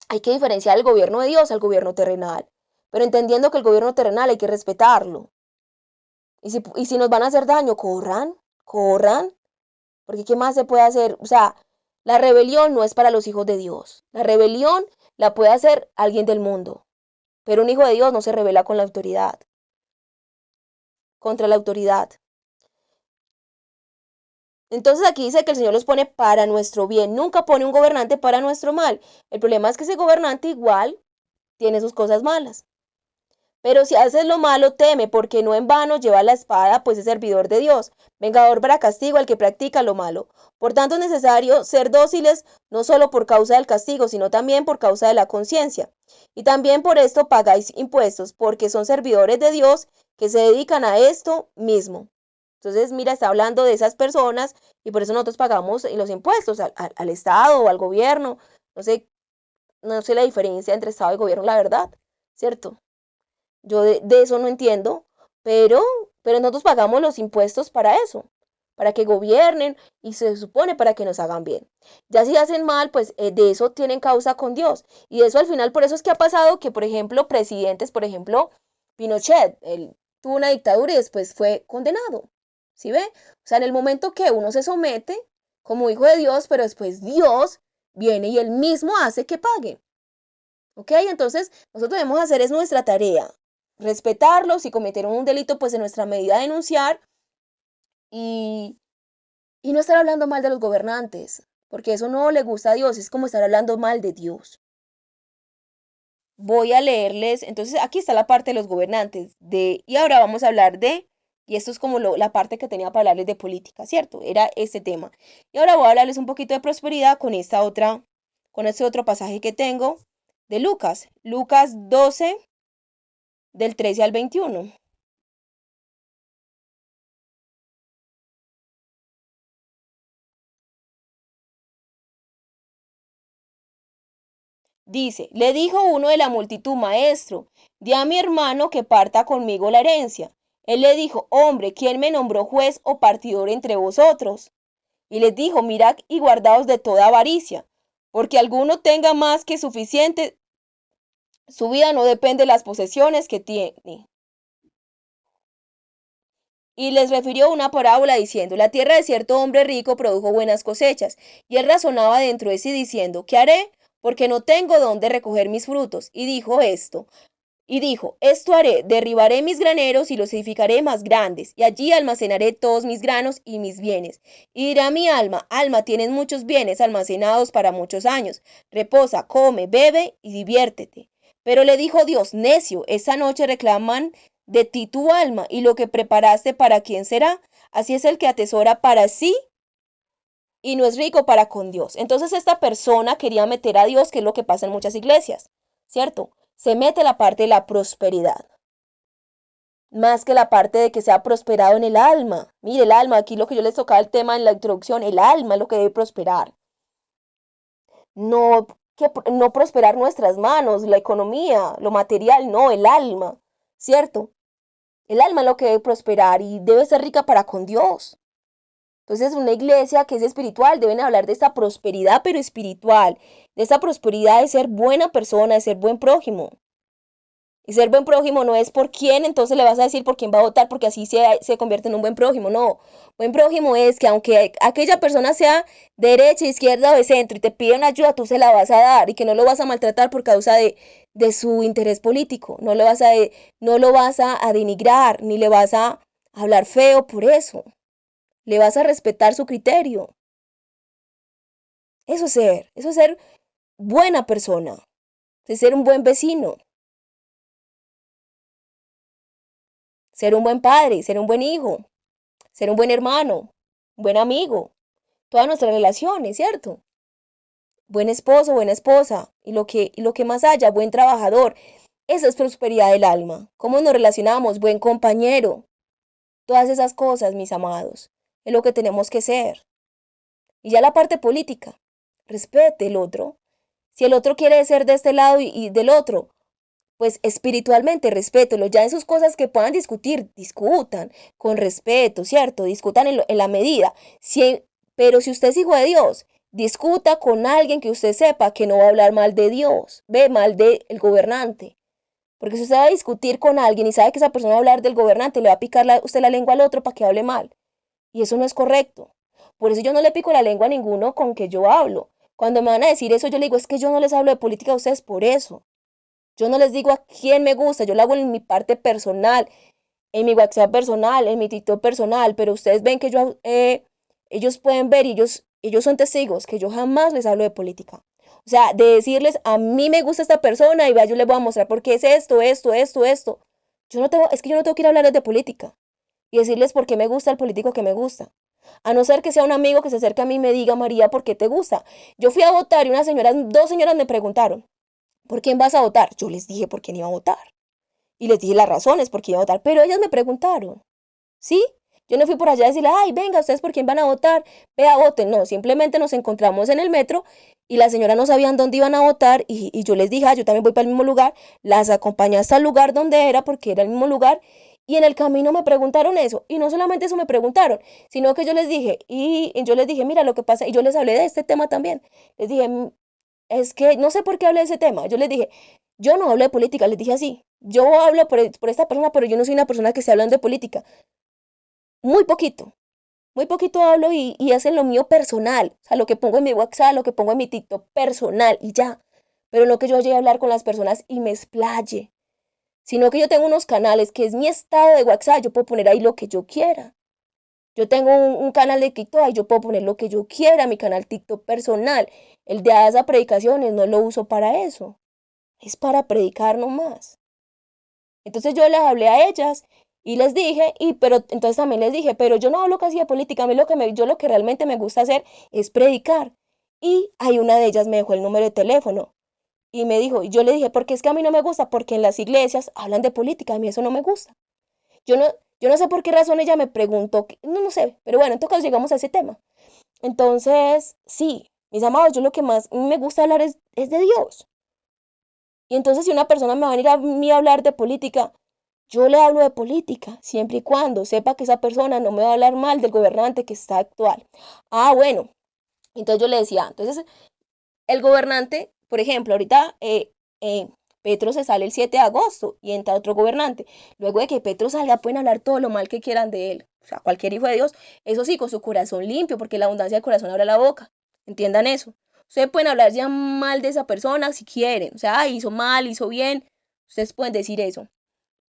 hay que diferenciar el gobierno de Dios al gobierno terrenal, pero entendiendo que el gobierno terrenal hay que respetarlo. Y si nos van a hacer daño, corran, porque ¿qué más se puede hacer? O sea, la rebelión no es para los hijos de Dios. La rebelión la puede hacer alguien del mundo, pero un hijo de Dios no se rebela con la autoridad, contra la autoridad. Entonces aquí dice que el Señor los pone para nuestro bien, nunca pone un gobernante para nuestro mal. El problema es que ese gobernante igual tiene sus cosas malas. Pero si haces lo malo, teme, porque no en vano lleva la espada, pues es servidor de Dios, vengador para castigo al que practica lo malo. Por tanto, es necesario ser dóciles, no solo por causa del castigo, sino también por causa de la conciencia. Y también por esto pagáis impuestos, porque son servidores de Dios que se dedican a esto mismo. Entonces, mira, está hablando de esas personas y por eso nosotros pagamos los impuestos al Estado o al gobierno. No sé la diferencia entre Estado y gobierno, la verdad, ¿cierto? Yo de eso no entiendo, pero, pero nosotros pagamos los impuestos para eso, para que gobiernen y se supone para que nos hagan bien. Ya si hacen mal, pues de eso tienen causa con Dios. Y eso al final, por eso es que ha pasado que, por ejemplo, presidentes, por ejemplo, Pinochet, él tuvo una dictadura y después fue condenado. ¿Sí ve? O sea, en el momento que uno se somete como hijo de Dios, pero después Dios viene y él mismo hace que pague. ¿Ok? Entonces, nosotros debemos hacer es nuestra tarea, respetarlos. Si cometieron un delito, pues en nuestra medida denunciar y, y no estar hablando mal de los gobernantes, porque eso no le gusta a Dios, es como estar hablando mal de Dios. Voy a leerles, entonces aquí está la parte de los gobernantes, y ahora vamos a hablar y esto es como la parte que tenía para hablarles de política, ¿cierto? Era este tema. Y ahora voy a hablarles un poquito de prosperidad con con este otro pasaje que tengo de Lucas, Lucas 12, del 13 al 21. Dice, le dijo uno de la multitud, maestro, di a mi hermano que parta conmigo la herencia. Él le dijo, hombre, ¿quién me nombró juez o partidor entre vosotros? Y les dijo, mirad y guardaos de toda avaricia, porque alguno tenga más que suficiente, su vida no depende de las posesiones que tiene. Y les refirió una parábola diciendo, la tierra de cierto hombre rico produjo buenas cosechas, y él razonaba dentro de sí diciendo, ¿qué haré? Porque no tengo dónde recoger mis frutos. Y dijo, esto haré, derribaré mis graneros y los edificaré más grandes, y allí almacenaré todos mis granos y mis bienes. Y dirá mi alma, alma, tienes muchos bienes almacenados para muchos años, reposa, come, bebe y diviértete. Pero le dijo Dios, necio, esta noche reclaman de ti tu alma, y lo que preparaste para quién será. Así es el que atesora para sí y no es rico para con Dios. Entonces esta persona quería meter a Dios, que es lo que pasa en muchas iglesias, ¿cierto? Se mete la parte de la prosperidad, más que la parte de que sea prosperado en el alma. Mire, el alma, aquí lo que yo les tocaba el tema en la introducción, el alma es lo que debe prosperar. No, no prosperar nuestras manos, la economía, lo material, no, el alma, ¿cierto? El alma es lo que debe prosperar y debe ser rica para con Dios. Entonces, una iglesia que es espiritual, deben hablar de esta prosperidad, pero espiritual, de esta prosperidad de ser buena persona, de ser buen prójimo. Y ser buen prójimo no es por quién, entonces le vas a decir por quién va a votar, porque así se convierte en un buen prójimo. No, buen prójimo es que aunque aquella persona sea derecha, izquierda o de centro y te pide una ayuda, tú se la vas a dar y que no lo vas a maltratar por causa de su interés político. No lo vas a denigrar, ni le vas a hablar feo por eso. Le vas a respetar su criterio. Eso es ser buena persona, es ser un buen vecino, ser un buen padre, ser un buen hijo, ser un buen hermano, un buen amigo, todas nuestras relaciones, ¿cierto? Buen esposo, buena esposa, y lo que más haya, buen trabajador. Esa es prosperidad del alma. ¿Cómo nos relacionamos? Buen compañero. Todas esas cosas, mis amados, es lo que tenemos que ser. Y ya la parte política, respete el otro. Si el otro quiere ser de este lado y del otro, pues espiritualmente respételo. Ya en sus cosas que puedan discutir, discutan con respeto, ¿cierto? Discutan en la medida. Pero si usted es hijo de Dios, discuta con alguien que usted sepa que no va a hablar mal de Dios, ve mal del gobernante. Porque si usted va a discutir con alguien y sabe que esa persona va a hablar del gobernante, le va a picar usted la lengua al otro para que hable mal. Y eso no es correcto. Por eso yo no le pico la lengua a ninguno con que yo hablo. Cuando me van a decir eso, yo le digo, es que yo no les hablo de política a ustedes por eso. Yo no les digo a quién me gusta, yo lo hago en mi parte personal, en mi WhatsApp personal, en mi TikTok personal, pero ustedes ven que ellos pueden ver y ellos son testigos que yo jamás les hablo de política. O sea, de decirles, a mí me gusta esta persona y vea, yo les voy a mostrar por qué es esto, esto, esto, esto. Es que yo no tengo que ir a hablarles de política y decirles por qué me gusta el político que me gusta. A no ser que sea un amigo que se acerque a mí y me diga, María, ¿por qué te gusta? Yo fui a votar y dos señoras me preguntaron, ¿por quién vas a votar? Yo les dije por quién iba a votar. Y les dije las razones por qué iba a votar, pero ellas me preguntaron, ¿sí? Yo no fui por allá a decirle, ay, venga, ustedes por quién van a votar, vea, voten. No, simplemente nos encontramos en el metro y las señoras no sabían dónde iban a votar y yo les dije, yo también voy para el mismo lugar, las acompañé hasta el lugar donde era porque era el mismo lugar y en el camino me preguntaron eso y no solamente eso me preguntaron, sino que yo les dije, mira lo que pasa, y yo les hablé de este tema también, les dije, es que no sé por qué hablé de ese tema, yo les dije, yo no hablo de política, les dije así, yo hablo por esta persona, pero yo no soy una persona que se habla de política, muy muy poquito hablo y hacen lo mío personal, o sea, lo que pongo en mi WhatsApp, lo que pongo en mi TikTok personal y ya, pero no que yo llegue a hablar con las personas y me explaye, sino que yo tengo unos canales que es mi estado de WhatsApp, yo puedo poner ahí lo que yo quiera. Yo tengo un canal de TikTok y yo puedo poner lo que yo quiera, mi canal TikTok personal. El de esas predicaciones no lo uso para eso, es para predicar nomás. Entonces yo les hablé a ellas y les dije, pero entonces también les dije, pero yo no hablo casi de política, a mí yo lo que realmente me gusta hacer es predicar. Y hay una de ellas me dejó el número de teléfono y me dijo, y yo le dije, porque es que a mí no me gusta, porque en las iglesias hablan de política, a mí eso no me gusta. Yo no, yo no sé por qué razón ella me preguntó, no sé, pero bueno, en todo caso llegamos a ese tema. Entonces, sí, mis amados, yo lo que más me gusta hablar es de Dios. Y entonces si una persona me va a venir a mí a hablar de política, yo le hablo de política, siempre y cuando sepa que esa persona no me va a hablar mal del gobernante que está actual. Ah, bueno, entonces yo le decía, entonces el gobernante, por ejemplo, ahorita Petro se sale el 7 de agosto y entra otro gobernante. Luego de que Petro salga, pueden hablar todo lo mal que quieran de él. O sea, cualquier hijo de Dios, eso sí, con su corazón limpio, porque la abundancia del corazón abre la boca. Entiendan eso. Ustedes pueden hablar ya mal de esa persona si quieren. O sea, ay, hizo mal, hizo bien. Ustedes pueden decir eso.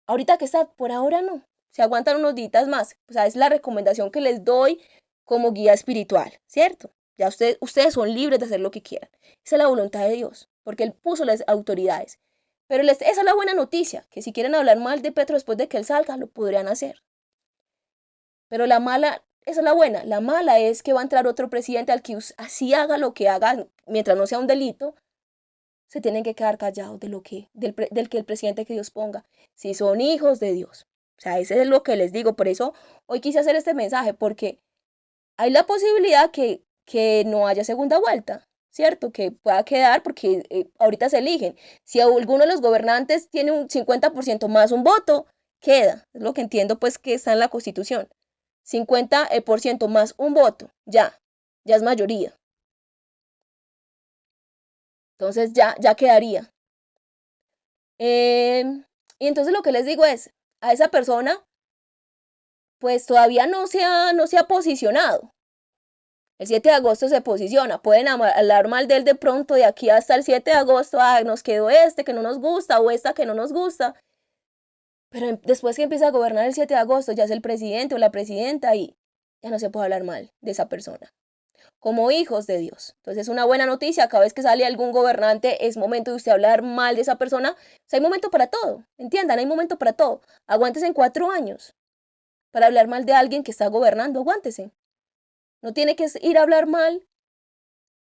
Ahorita que está, por ahora no. Se aguantan unos días más. O sea, es la recomendación que les doy como guía espiritual, ¿cierto? Ya ustedes son libres de hacer lo que quieran. Esa es la voluntad de Dios, porque Él puso las autoridades. Pero esa es la buena noticia, que si quieren hablar mal de Petro después de que él salga, lo podrían hacer. Pero la mala, esa es la buena. La mala es que va a entrar otro presidente al que así haga lo que haga, mientras no sea un delito, se tienen que quedar callados del que el presidente que Dios ponga, si son hijos de Dios. O sea, ese es lo que les digo. Por eso hoy quise hacer este mensaje, porque hay la posibilidad que no haya segunda vuelta, ¿cierto? Que pueda quedar porque ahorita se eligen. Si alguno de los gobernantes tiene un 50% más un voto, queda. Es lo que entiendo pues que está en la Constitución. 50% más un voto, ya es mayoría. Entonces ya quedaría. Y entonces lo que les digo es, a esa persona pues todavía no se ha posicionado. El 7 de agosto se posiciona, pueden hablar mal de él de pronto de aquí hasta el 7 de agosto, nos quedó este que no nos gusta o esta que no nos gusta, pero después que empieza a gobernar el 7 de agosto ya es el presidente o la presidenta y ya no se puede hablar mal de esa persona, como hijos de Dios. Entonces es una buena noticia, cada vez que sale algún gobernante es momento de usted hablar mal de esa persona, o sea, hay momento para todo, entiendan, hay momento para todo, aguántese en 4 años para hablar mal de alguien que está gobernando, aguántese. No tiene que ir a hablar mal.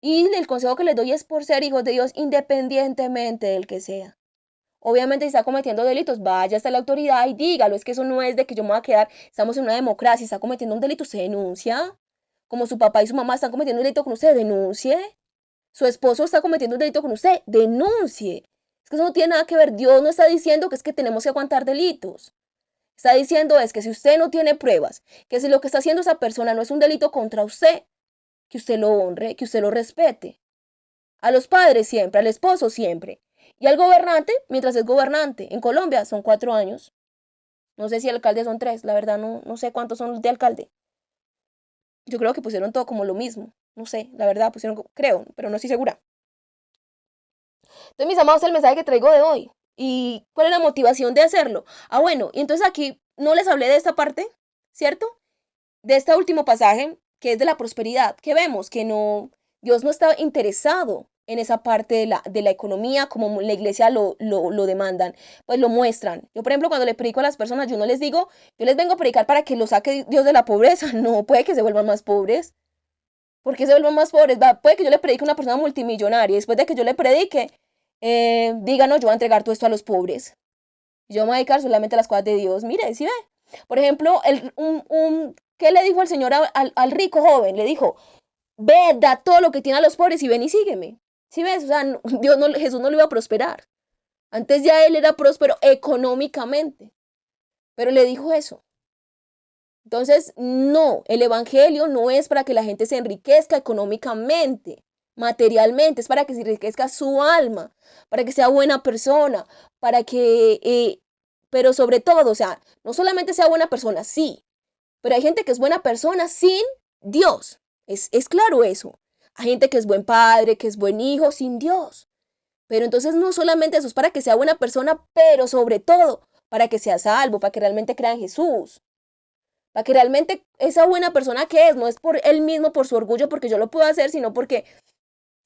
Y el consejo que les doy es por ser hijos de Dios independientemente del que sea. Obviamente si está cometiendo delitos, vaya hasta la autoridad y dígalo, es que eso no es de que yo me voy a quedar, estamos en una democracia, está cometiendo un delito, se denuncia. Como su papá y su mamá están cometiendo un delito con usted, denuncie. Su esposo está cometiendo un delito con usted, denuncie. Es que eso no tiene nada que ver, Dios no está diciendo que es que tenemos que aguantar delitos. Está diciendo es que si usted no tiene pruebas, que si lo que está haciendo esa persona no es un delito contra usted, que usted lo honre, que usted lo respete. A los padres siempre, al esposo siempre. Y al gobernante, mientras es gobernante, en Colombia son 4 años. No sé si el alcalde son 3, la verdad no sé cuántos son de alcalde. Yo creo que pusieron todo como lo mismo. No sé, la verdad, pusieron, creo, pero no estoy segura. Entonces, mis amados, el mensaje que traigo de hoy. ¿Y cuál es la motivación de hacerlo? Ah, bueno, y entonces aquí no les hablé de esta parte, ¿cierto? De este último pasaje, que es de la prosperidad, que vemos que no, Dios no estaba interesado en esa parte de la economía, como la iglesia lo demandan, pues lo muestran. Yo, por ejemplo, cuando le predico a las personas, yo no les digo, yo les vengo a predicar para que lo saque Dios de la pobreza. No, puede que se vuelvan más pobres. ¿Por qué se vuelvan más pobres? Puede que yo le predique a una persona multimillonaria y después de que yo le predique, diga, no, yo voy a entregar todo esto a los pobres. Yo me voy a dedicar solamente a las cosas de Dios. Mire, ¿sí ve? Por ejemplo, ¿qué le dijo el Señor al rico joven? Le dijo, ve, da todo lo que tiene a los pobres y ven y sígueme. ¿Sí ves? O sea, Jesús no le iba a prosperar. Antes ya él era próspero económicamente, pero le dijo eso. Entonces, no, el evangelio no es para que la gente se enriquezca económicamente, materialmente, es para que se enriquezca su alma, para que sea buena persona, para que, pero sobre todo, o sea, no solamente sea buena persona, sí, pero hay gente que es buena persona sin Dios, es claro eso. Hay gente que es buen padre, que es buen hijo sin Dios. Pero entonces no solamente eso, es para que sea buena persona, pero sobre todo para que sea salvo, para que realmente crea en Jesús. Para que realmente esa buena persona que es, no es por él mismo, por su orgullo, porque yo lo puedo hacer, sino porque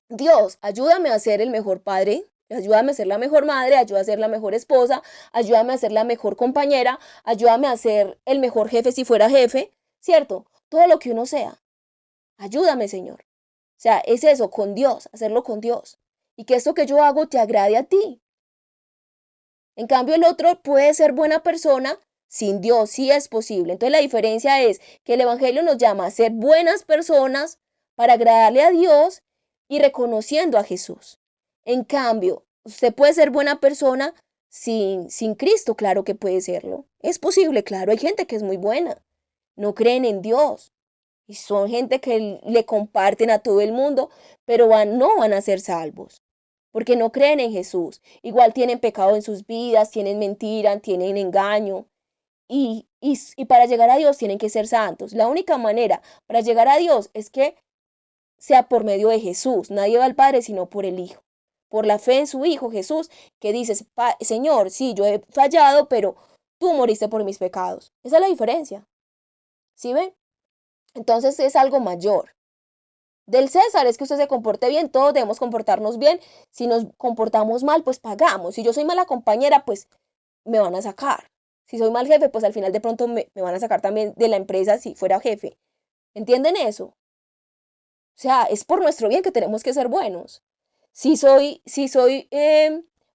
Dios, ayúdame a ser el mejor padre, ayúdame a ser la mejor madre, ayúdame a ser la mejor esposa, ayúdame a ser la mejor compañera, ayúdame a ser el mejor jefe si fuera jefe, ¿cierto? Todo lo que uno sea. Ayúdame, Señor. O sea, es eso, con Dios, hacerlo con Dios. Y que esto que yo hago te agrade a ti. En cambio, el otro puede ser buena persona sin Dios, sí es posible. Entonces, la diferencia es que el Evangelio nos llama a ser buenas personas para agradarle a Dios y reconociendo a Jesús. En cambio, usted puede ser buena persona sin Cristo, claro que puede serlo. Es posible, claro. Hay gente que es muy buena, no creen en Dios y son gente que le comparten a todo el mundo, pero no van a ser salvos porque no creen en Jesús. Igual tienen pecado en sus vidas, tienen mentira, tienen engaño. Y para llegar a Dios tienen que ser santos. La única manera para llegar a Dios es que sea por medio de Jesús. Nadie va al Padre sino por el Hijo. Por la fe en su Hijo Jesús, que dices, Señor, sí, yo he fallado, pero tú moriste por mis pecados. Esa es la diferencia. ¿Sí ven? Entonces es algo mayor. Del César es que usted se comporte bien, todos debemos comportarnos bien. Si nos comportamos mal, pues pagamos. Si yo soy mala compañera, pues me van a sacar. Si soy mal jefe, pues al final de pronto me van a sacar también de la empresa si fuera jefe. ¿Entienden eso? O sea, es por nuestro bien que tenemos que ser buenos. Si soy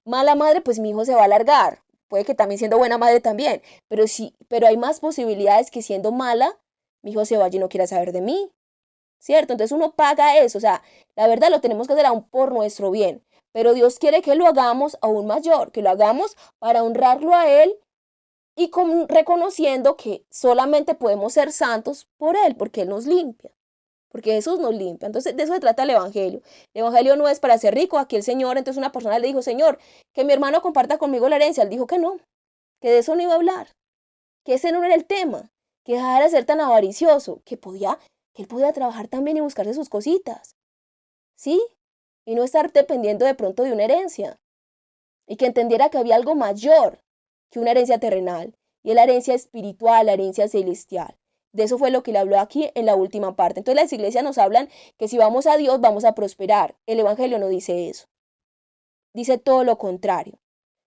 mala madre, pues mi hijo se va a alargar. Puede que también siendo buena madre también. Pero hay más posibilidades que siendo mala, mi hijo se vaya y no quiera saber de mí. ¿Cierto? Entonces uno paga eso, o sea, la verdad lo tenemos que hacer aún por nuestro bien, pero Dios quiere que lo hagamos aún mayor, que lo hagamos para honrarlo a Él y reconociendo que solamente podemos ser santos por Él, porque Él nos limpia, porque Jesús nos limpia. Entonces de eso se trata el Evangelio. El Evangelio no es para ser rico. Aquí el Señor, entonces una persona le dijo, Señor, que mi hermano comparta conmigo la herencia. Él dijo que no, que de eso no iba a hablar, que ese no era el tema, que dejara de ser tan avaricioso, que él podía trabajar también y buscarse sus cositas, ¿sí? Y no estar dependiendo de pronto de una herencia. Y que entendiera que había algo mayor que una herencia terrenal, y es la herencia espiritual, la herencia celestial. De eso fue lo que le habló aquí en la última parte. Entonces las iglesias nos hablan que si vamos a Dios vamos a prosperar. El Evangelio no dice eso. Dice todo lo contrario,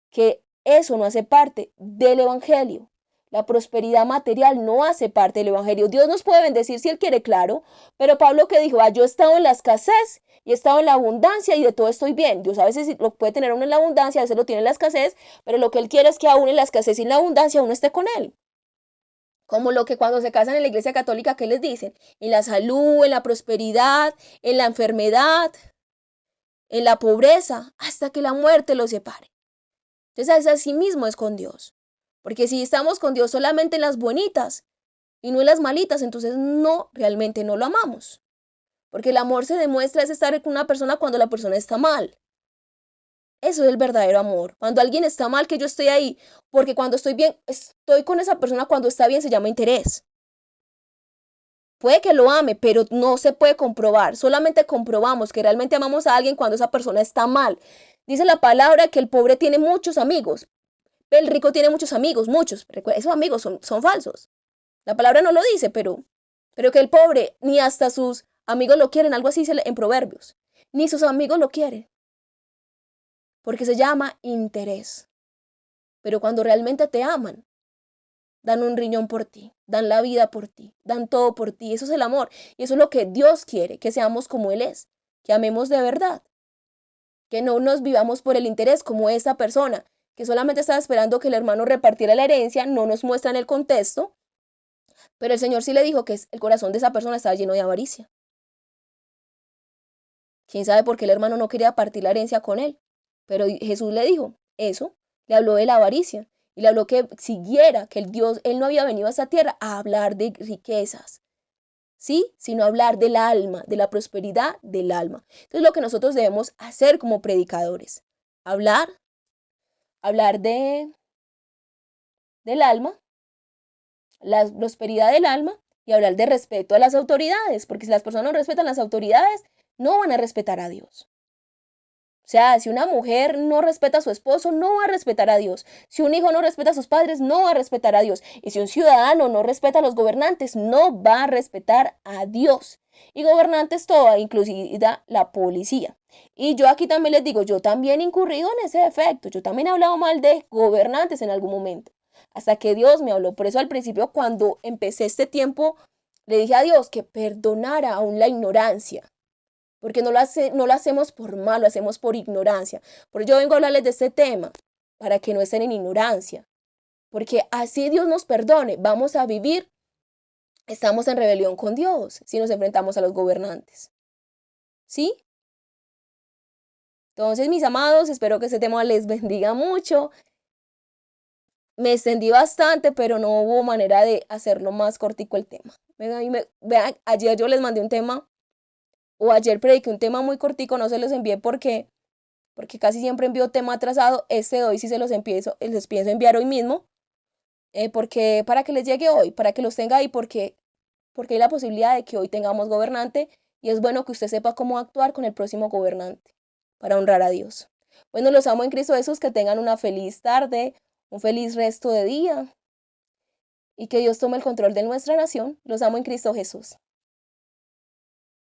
que eso no hace parte del Evangelio. La prosperidad material no hace parte del Evangelio. Dios nos puede bendecir si Él quiere, claro, pero Pablo que dijo, yo he estado en la escasez y he estado en la abundancia y de todo estoy bien. Dios a veces lo puede tener uno en la abundancia, a veces lo tiene en la escasez, pero lo que Él quiere es que aún en la escasez y en la abundancia uno esté con Él. Como lo que cuando se casan en la iglesia católica, ¿qué les dicen? En la salud, en la prosperidad, en la enfermedad, en la pobreza, hasta que la muerte los separe. Entonces, así mismo es con Dios. Porque si estamos con Dios solamente en las bonitas y no en las malitas, entonces no, realmente no lo amamos. Porque el amor se demuestra es estar con una persona cuando la persona está mal. Eso es el verdadero amor. Cuando alguien está mal, que yo estoy ahí, porque cuando estoy bien, estoy con esa persona, cuando está bien se llama interés. Puede que lo ame, pero no se puede comprobar. Solamente comprobamos que realmente amamos a alguien cuando esa persona está mal. Dice la palabra que el pobre tiene muchos amigos. El rico tiene muchos amigos, muchos. Esos amigos son falsos. La palabra no lo dice, pero que el pobre ni hasta sus amigos lo quieren. Algo así dice en Proverbios. Ni sus amigos lo quieren. Porque se llama interés. Pero cuando realmente te aman, dan un riñón por ti, dan la vida por ti, dan todo por ti. Eso es el amor. Y eso es lo que Dios quiere, que seamos como Él es, que amemos de verdad, que no nos vivamos por el interés como esa persona, que solamente estaba esperando que el hermano repartiera la herencia, no nos muestra en el contexto, pero el Señor sí le dijo que el corazón de esa persona estaba lleno de avaricia. ¿Quién sabe por qué el hermano no quería partir la herencia con él? Pero Jesús le dijo eso, le habló de la avaricia y le habló que siguiera, que él no había venido a esta tierra a hablar de riquezas, ¿sí? Sino a hablar del alma, de la prosperidad del alma. Entonces lo que nosotros debemos hacer como predicadores, hablar del alma, la prosperidad del alma y hablar de respeto a las autoridades, porque si las personas no respetan las autoridades, no van a respetar a Dios. O sea, si una mujer no respeta a su esposo, no va a respetar a Dios. Si un hijo no respeta a sus padres, no va a respetar a Dios. Y si un ciudadano no respeta a los gobernantes, no va a respetar a Dios. Y gobernantes toda, incluida la policía. Y yo aquí también les digo, yo también he incurrido en ese defecto. Yo también he hablado mal de gobernantes en algún momento. Hasta que Dios me habló. Por eso al principio, cuando empecé este tiempo, le dije a Dios que perdonara aún la ignorancia. Porque no lo hacemos por mal, lo hacemos por ignorancia. Por ello yo vengo a hablarles de este tema, para que no estén en ignorancia. Porque así Dios nos perdone, vamos a vivir, estamos en rebelión con Dios si nos enfrentamos a los gobernantes. ¿Sí? Entonces, mis amados, espero que este tema les bendiga mucho. Me extendí bastante, pero no hubo manera de hacerlo más cortico el tema. Vean, ayer yo les mandé un tema, o ayer prediqué un tema muy cortico, no se los envié porque casi siempre envío tema atrasado. Este de hoy sí les pienso enviar hoy mismo, porque para que les llegue hoy, para que los tenga ahí, porque hay la posibilidad de que hoy tengamos gobernante y es bueno que usted sepa cómo actuar con el próximo gobernante para honrar a Dios. Bueno, los amo en Cristo Jesús, que tengan una feliz tarde, un feliz resto de día y que Dios tome el control de nuestra nación. Los amo en Cristo Jesús.